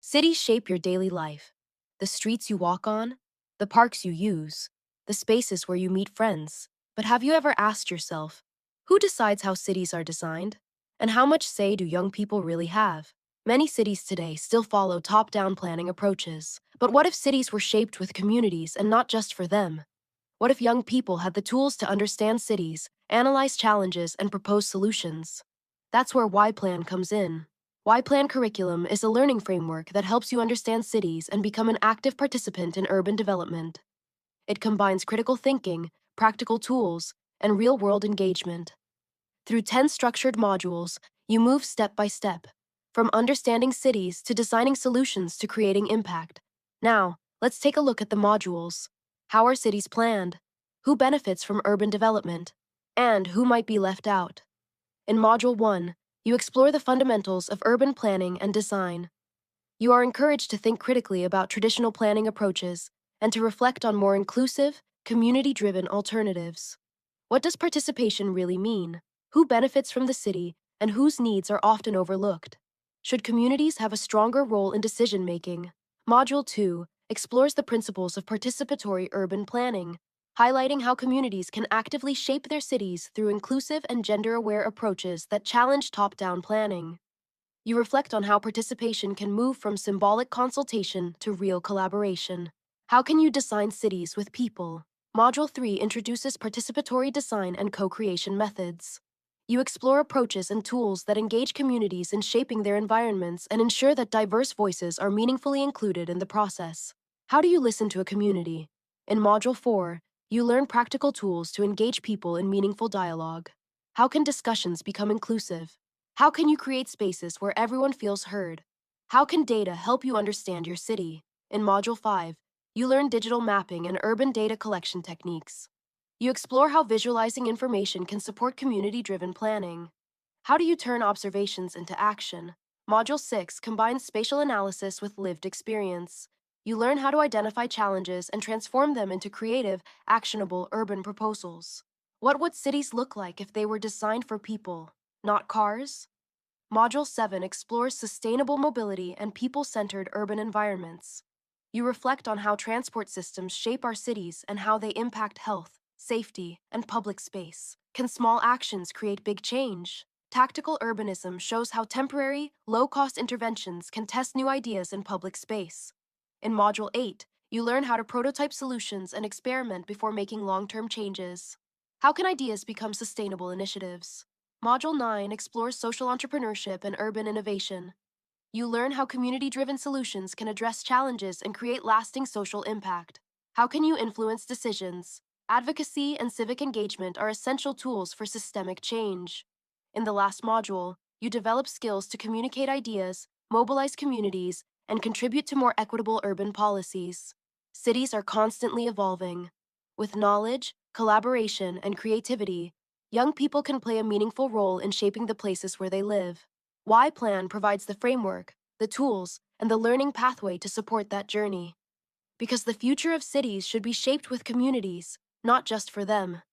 Cities shape your daily life. The streets you walk on, the parks you use, the spaces where you meet friends. But have you ever asked yourself, who decides how cities are designed? And how much say do young people really have? Many cities today still follow top-down planning approaches. But what if cities were shaped with communities and not just for them? What if young people had the tools to understand cities, analyze challenges, and propose solutions? That's where YPLAN comes in. YPLAN curriculum is a learning framework that helps you understand cities and become an active participant in urban development. It combines critical thinking, practical tools, and real-world engagement. Through 10 structured modules, you move step by step, from understanding cities to designing solutions to creating impact. Now, let's take a look at the modules. How are cities planned? Who benefits from urban development? And who might be left out? In Module 1, you explore the fundamentals of urban planning and design. You are encouraged to think critically about traditional planning approaches and to reflect on more inclusive, community-driven alternatives. What does participation really mean? Who benefits from the city and whose needs are often overlooked? Should communities have a stronger role in decision-making? Module 2 explores the principles of participatory urban planning, highlighting how communities can actively shape their cities through inclusive and gender-aware approaches that challenge top-down planning. You reflect on how participation can move from symbolic consultation to real collaboration. How can you design cities with people? Module 3 introduces participatory design and co-creation methods. You explore approaches and tools that engage communities in shaping their environments and ensure that diverse voices are meaningfully included in the process. How do you listen to a community? In Module 4, you learn practical tools to engage people in meaningful dialogue. How can discussions become inclusive? How can you create spaces where everyone feels heard? How can data help you understand your city? In Module 5, you learn digital mapping and urban data collection techniques. You explore how visualizing information can support community-driven planning. How do you turn observations into action? Module 6 combines spatial analysis with lived experience. You learn how to identify challenges and transform them into creative, actionable urban proposals. What would cities look like if they were designed for people, not cars? Module 7 explores sustainable mobility and people-centered urban environments. You reflect on how transport systems shape our cities and how they impact health, safety, and public space. Can small actions create big change? Tactical urbanism shows how temporary, low-cost interventions can test new ideas in public space. In Module 8, you learn how to prototype solutions and experiment before making long-term changes. How can ideas become sustainable initiatives? Module 9 explores social entrepreneurship and urban innovation. You learn how community-driven solutions can address challenges and create lasting social impact. How can you influence decisions? Advocacy and civic engagement are essential tools for systemic change. In the last module, you develop skills to communicate ideas, mobilize communities, and contribute to more equitable urban policies. Cities are constantly evolving. With knowledge, collaboration, and creativity, young people can play a meaningful role in shaping the places where they live. YPLAN provides the framework, the tools, and the learning pathway to support that journey. Because the future of cities should be shaped with communities, not just for them.